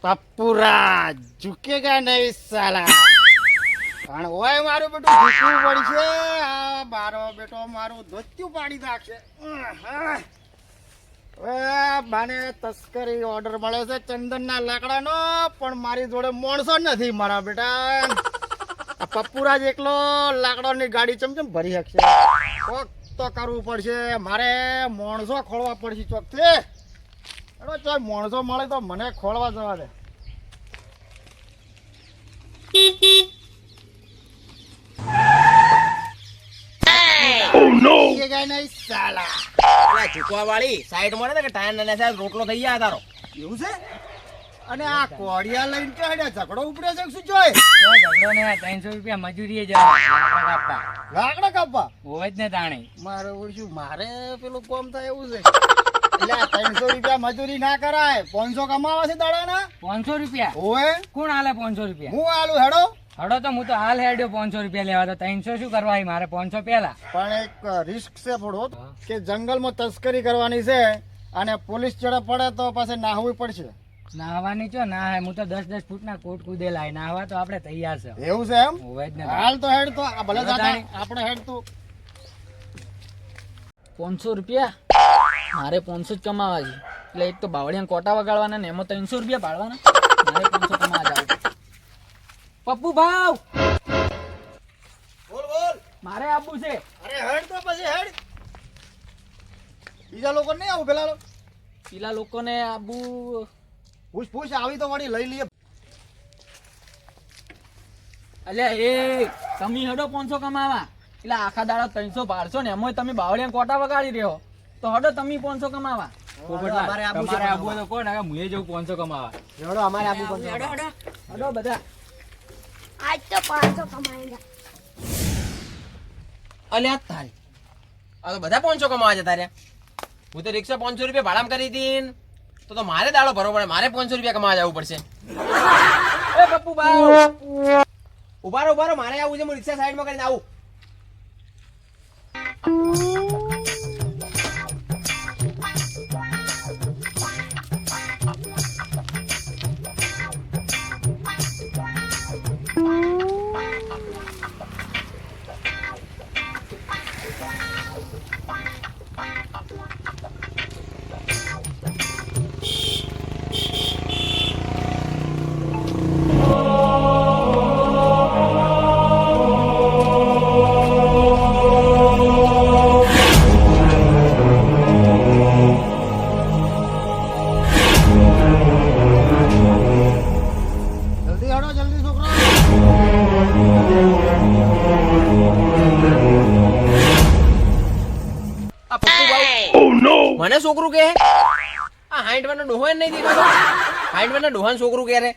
પપ્પુરા ઝુકેગા નહીં સાલા. પણ ઓય મારું બેટું ઝૂકવું પડશે. આ મારો બેટો મારું ધોત્યું પાડી નાખશે. મને તસ્કરી ઓર્ડર મળે છે ચંદનના લાકડાનો, પણ મારી જોડે માણસો નથી મારા બેટા. આ પપ્પુરાજ એકલો લાકડાની ગાડી ચમચમ ભરી શકશે. કોક તો કરવું પડશે મારે. માણસો ખોળવા પડશે ચોકથી. એનો ચોય માણસો મળે તો મને ખોળવા જવા દે. રોટલો થઈ ગયા તારો એવું છે? અને આ કોડિયા લઈને કે ઝઘડો ઉપડ્યો છે શું જોય? ઝઘડો ને 300 રૂપિયા મજૂરીએ જવા લાકડા કાપવા હોય જ ને તાણે. મારે ઓળખ્યું મારે પેલું કોમ થાય એવું છે. એટલે 300 રૂપિયા મજૂરી ના કરાય. 500 કમાવા છે દાડાના. 500 રૂપિયા ઓય કોણ હાલે? 500 રૂપિયા હું આલુ હેડો. હડો તો હું તો હાલ હેડ્યો 500 રૂપિયા લેવા. તો 300 શું કરવા? મારે 500 પેલા. પણ એક રિસ્ક છે થોડો કે જંગલમાં તસ્કરી કરવાની છે અને પોલીસ ચડે પડે તો પાસે નાહવું પડશે. નાહવાની છો ના હે? હું તો 10-10 ફૂટના કોટ કૂદેલા. નાહવા તો આપણે તૈયાર છે. એવું છે એમ? હોય જ ને. હાલ તો હેડ તો ભલે જાતા આપણે હેડ તું. 500 રૂપિયા મારે 500 જ કમાવા છે. એટલે એક તો બાવળિયા કોટા વગાડવાના ને એમાં 300 રૂપિયા પાડવાના. મારે 500 કમાવા જાવ. પપ્પુ ભાવ બોલ બોલ. મારે આપવું છે. અરે હેડ તો પછી હેડ. બીજા લોકો નહીં આવું પેલા પેલા લોકોને આપવું. પૂછ આવી તો વળી લઈ લઈએ. અલ્યા એ તમે હડો 500 કમાવા. એટલે આખા દાડા 300 પાડશો ને એમાં તમે બાવળિયા કોટા વગાડી રહ્યો તો હડો તમે 500 કમાવા. તમારે આપવું તો કોણ? હવે મુએ જવું 500 કમાવા. હેડો અમારે આપવું પડશે. હડો બધા. આજ તો 500 કમાएगा. અલ્યા તારી આ તો બધા 500 કમાવા જતા રહ્યા. હું તો રિક્ષા 500 રૂપિયા ભાડામાં કરી હતી તો મારે દાડો ભરવો પડે. મારે 500 રૂપિયા કમાવા જવું પડશે. એ પપ્પુ ભાવ ઉભા રહો મારે આવું છે. હું રિક્ષા સાઈડમાં કરીને આવું. જલ્દી હેડો જલ્દી છોકરા. આ પપ્પુ ભાઈ મને છોકરું કે આ 60 વાળનો ડોહાન નહીં દેખાતો. 60 વાળના ડોહાન છોકરું કે રે.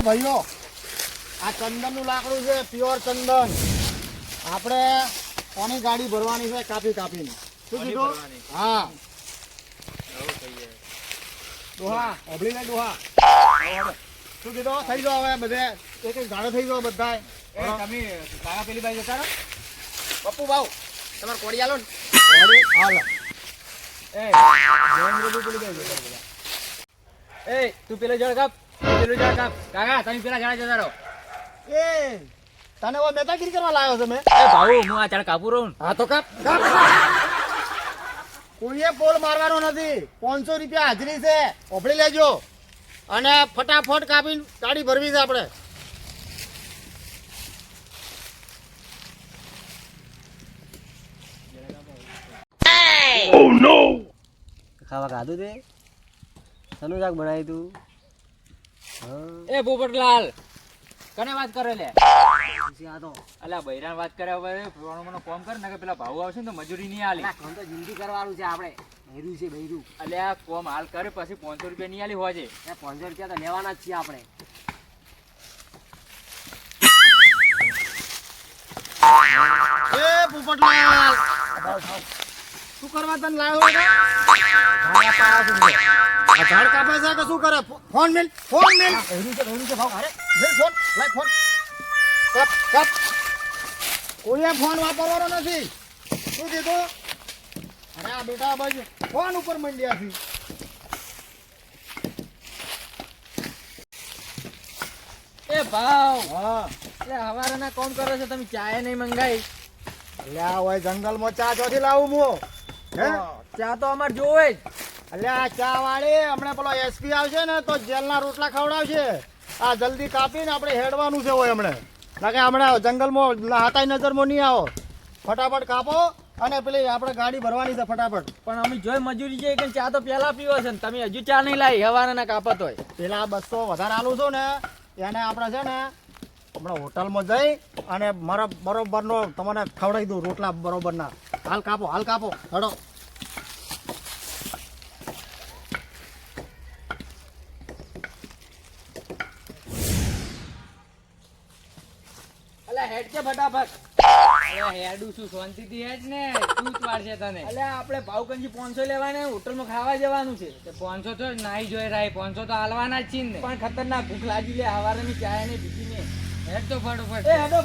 ભાઈઓ આ ચંદનનું લાકડું છે, પ્યોર ચંદન. આપણે કોની ગાડી ભરવાની છે કાપીને. શું કીધું? હા ડોહા ઓબળી લે ડોહા. શું કીધું? થઈ જાઓ હવે બધે એક ગાડો થઈ જાઓ બધા. તમે કાકા પેલી બાજુ જતા રહો. પપ્પુ ભાવ તમારે કોડી આલો ને. હાલ એ તું પેલો જળ કાપ. પેલું જળ કાપ. કાકા તમે પેલા જણા જતા રહો. એ તને હવે મહેતાગીરી કરવા લાવ્યો છે મેં. એ ભાઉ હું આ જળ કાપું રહું. હા તો કાપ. કોઈએ પોલ મારવાનો નથી. 500 રૂપિયા હાજરી છે, ઓપડી લેજો અને ફટાફટ કાપીને ગાડી ભરવી છે આપણે. ખાવા ખાધું તે તનું શાક બનાવી તું? એ પોપટલાલ કને વાત કરે લે? આ તો અલા બૈરાન વાત કરે. હવે મને કોમ કર ને કે પેલા ભાવ આવશે ને તો મજૂરી નહીં આલી. કામ તો જિંદગી કરવાનું છે આપણે. બૈરું છે બૈરું. અલે આ કોમ હાલ કરે પછી 500 રૂપિયા નહીં આલી હોજે. 500 રૂપિયા તો લેવાના જ છીએ આપણે. એ પોપટલાલ શું કરવા તને લાવ્યો છે? આ ઝાડ કાપે છે કે શું કરે? ફોન મેલ. મેલ ફોન. લાય ફોન. કપ. કોઈએ ફોન વાપરવાનો નથી. શું કીધું? અરે આ બેટા બાજુ ફોન ઉપર મંડ્યા છે. એ ભાવ હા. એટલે હવારના કોમ કરો છો તમે? ચાય નહીં મંગાઈ? અલ્યા હોય જંગલમાં ચા ચોથી લાવું હું? હે? ચા તો અમારે જોવે જ. અલ્યા ચા વાળી હમણાં પેલો એસપી આવશે ને તો જેલના રોટલા ખવડાવશે. આ જલ્દી કાપીને આપણે હેડવાનું છે હોય હમણાં. લાગે હમણાં જંગલમાં હાથાઈ નજરમાં નહીં આવો. ફટાફટ કાપો અને પેલી આપણે ગાડી ભરવાની છે ફટાફટ. પણ અમે જોઈ મજૂરી છે કે ચા તો પેલા પીવો છે ને તમે હજુ ચા નહીં લાવી હવારના કાપત હોય. પેલા 200 વધારે આલું છું ને એને આપણે છે ને હમણાં હોટલમાં જઈ અને મારા બરોબરનો તમને ખવડાવી દઉં રોટલા બરોબરના. હાલ કાપો હડો. અલા હેડ કે ફટાફટ. હેડું છું શાંતિથી હેડ ને તું જ વાળશે તને. અલ્યા આપણે ભાવકંજી 500 લેવાના હોટલમાં ખાવા જવાનું છે. 500 તો નાઈ જોઈ રાય 500 તો હાલવાના જ છીએ ને. પણ ખતરનાક ભૂખ લાગી લે હવારની ચાય ને પીધી ને. હેડ તો ફટોફટ. એ હેડો.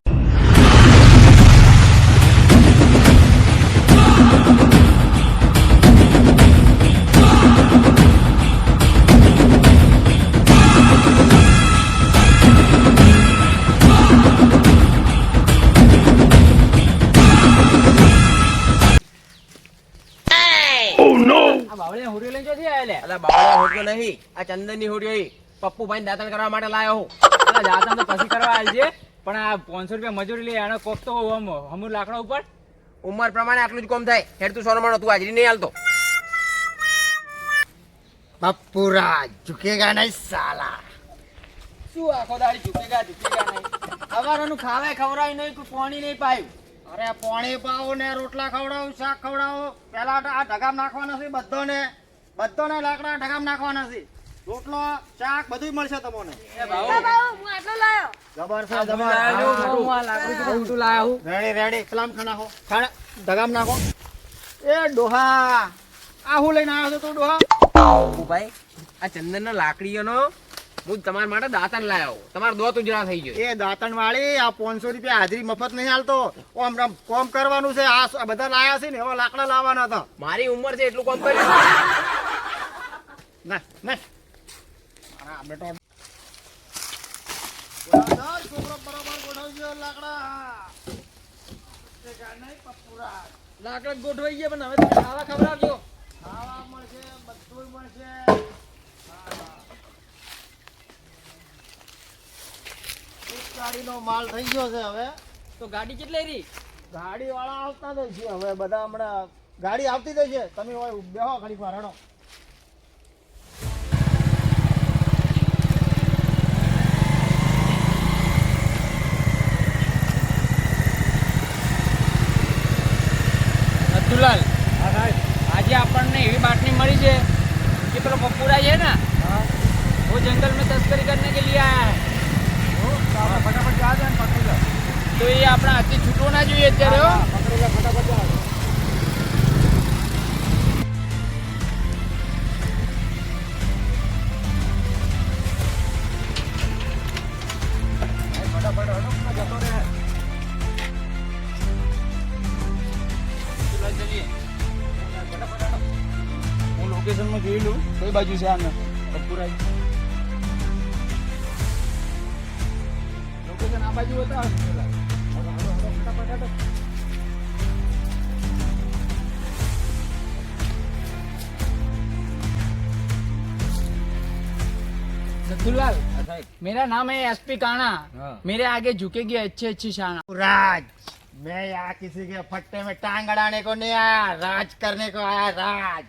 આ બાવળિયા હોરી લઈને ચોથી આયા લે? અલા બાવળિયા હોડ્યો નહીં, આ ચંદનની હોડ્યો ઈ. પપ્પુભાઈ દાતણ કરવા માટે લાયો હું. અલા જાતા તો પછી કરવા આલજે પણ આ 500 રૂપિયા મજૂરી લે આનો કોક તો હમુર લાકડા ઉપર. ઉંમર પ્રમાણે આટલું જ કોમ થાય. હેડ તું સોનો તું હાજરી નહીં હાલતો. પપ્પુરાજ ઝુકેગા નહીં સાલા. શું આખો દાડી ઝૂકેગા નહીં? હવારનું ખાવાય ખવડાય નહીં, કોઈ પાણી નહીં પાયું. અરે પાણી પાવો ને રોટલા ખવડાવો શાક ખવડાવો. પેલા આ ઢગામ નાખવાના છે બધાને લાકડા ઢગામ નાખવાના છે. રોટલો શાક બધું મળશે તમને. એ ભાવ હા બાબુ હું આટલો લાયો. જબર છે હું આ લાકડું કેટલું ઊંધું લાયા હું. રેડી પેલામ નાખો ઢગામ નાખો. એ ડોહા આ હું લઈને આવ્યો છું તું ડોહા? પપ્પુભાઈ આ ચંદનના લાકડીઓનો હું તમારા માટે દાતણ લાયો. તમારો દોત ઉજળા થઈ ગયો. એ દાંતણ વાળી આ 500 રૂપિયા હાજરી મફત નહીં હાલતો. આમ કોમ કરવાનું છે. આ બધા લાયા છે ને એવા લાકડા લાવવાના હતા. મારી ઉંમર છે એટલું કોમ કર્યું. ના અરે બેટો છોકરો બરોબર ગોઠવજો લાકડા. એ ગાય નહીં પપ્પુરા. લાકડા ગોઠવાઈ ગયા પણ હવે તમે ખાવા ખવડાવજો. ખાવા મળશે બધું મળશે. એક ગાડીનો માલ થઈ ગયો છે હવે. તો ગાડી કેટલી રહી? ગાડી વાળા આવતા જ છે હવે બધા હમણાં ગાડી આવતી જ છે. તમે હોય બેહો ઘડીક વાર હેડો. નથુલાલ આજે આપણને એવી બાતમી મળી છે कि पेलो पप्पूराज है ना वो जंगल में तस्करी करने के लिए आया है. ફટાફટ જવા દે ને પકડી લો. तो ये अपना हाथी छूटो ना જોઈએ અત્યારે હો. પકડી લો ફટાફટ જવા દે. चलो चलिए હું લોકેશનમાં જોઈ લઉં કઈ બાજુ છે આને પપ્પુરાજ. લોકેશન આ બાજુ બતાવો. नथुलाल मेरा नाम है एसपी काना. मेरे आगे झुकेगी अच्छी अच्छी शाना. राज मैं यहाँ किसी के फट्टे में टांग अड़ाने को नहीं आया. राज करने को आया. राज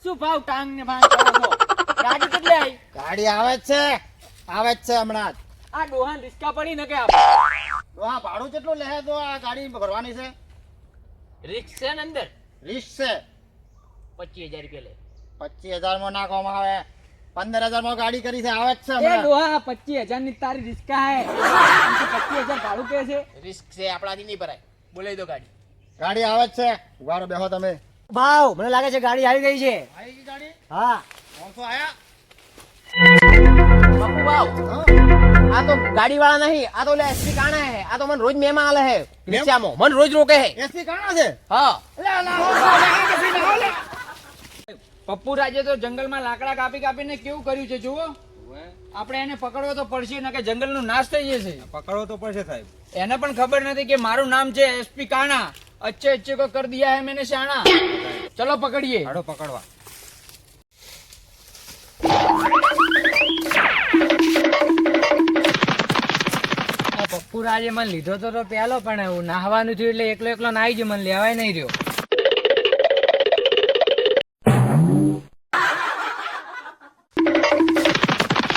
શું ભાવ ટાંગ ને ભાંગ કરો છો? ગાડી કેટલી આવી? ગાડી આવે જ છે હમણાં જ. આ ડોહાન રિસ્કા પડી ને કે આપણે હા ભાડું કેટલું લે તો આ ગાડી ભરવાની છે? रिक्स है ना अंदर રીસ છે 25,000 रुपया ले. 25,000 માં નાખવામાં આવે. 15,000 માં ગાડી કરી છે. આવે જ છે એ હમણાં. ડોહા 25,000 ની તારી રિસ્કા હે 25,000 ભાડું કે છે. रिस्क से अपना नहीं भराय. बोले दो गाड़ी ગાડી આવે જ છે, ઉભા રહો, બેહો તમે. ભાવ મને લાગે છે ગાડી આવી ગઈ છે. આવી ગઈ ગાડી? હા 300 આયા? પપ્પુ ભાવ હા? આ તો ગાડી વાળા નહીં, આ તો ઓલા એસપી કાણા હે. આ તો મને રોજ મહેમાન આલે હે રિક્ષામાં, મને રોજ રોકે હે. એસી કાણા છે? હા પપ્પુ રાજે તો જંગલમાં લાકડા કાપી કાપીને કેવું કર્યું છે જુઓ. આપણે એને પકડવો તો પડશે ને કે જંગલનો નાશ થઈ જશે. પકડવો તો પડશે સાહેબ. એને પણ ખબર નથી કે મારું નામ છે એસપી કાના. अच्छे अच्छे को कर दिया है मैंने शाना. चलो पकड़िए. હાડો પકડવા. પપ્પુ રાજે મને લીધો તો પેલો પણ એવું નાહવાનું થયું એટલે એકલો એકલો નાહી ગયો, મને લેવાય નહીં રહ્યો.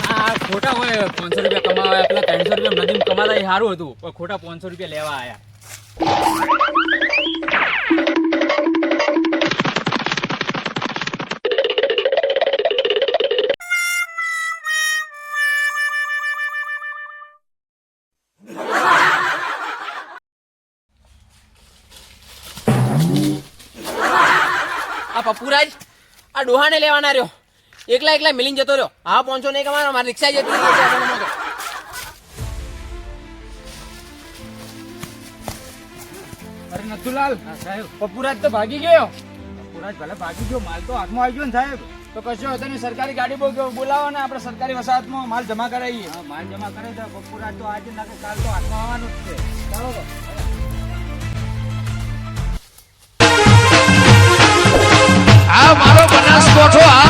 આ ખોટા હોય 500 રૂપિયા કમાવા પેલા 300 રૂપિયા નદીમ કમાતા એ સારું હતું, પણ ખોટા 500 રૂપિયા લેવા આયા. આ પપ્પુરાજ આ ડોહાને લેવાના રહ્યો, એકલા એકલા મિલીને જતો રહ્યો. હા 500 નહીં કમાવાનો, મારી રિક્ષા જતી રહી છે. અરે નથુલાલ સાહેબ, પપ્પુરાજ તો ભાગી ગયો. પપ્પુરાજ ભલે ભાગી ગયો, માલ તો હાથમાં આવી ગયો ને સાહેબ. તો કશો હતો ને, સરકારી ગાડી બોલાવો ને આપણે સરકારી વસાહતમાં માલ જમા કરાવીએ. માલ જમા કરે તો પપ્પુરાજ તો આજે નાખે, કાલ તો હાથમાં આવવાનું જ છે. ચાલો તો. આ મારો બનાસકોઠો આ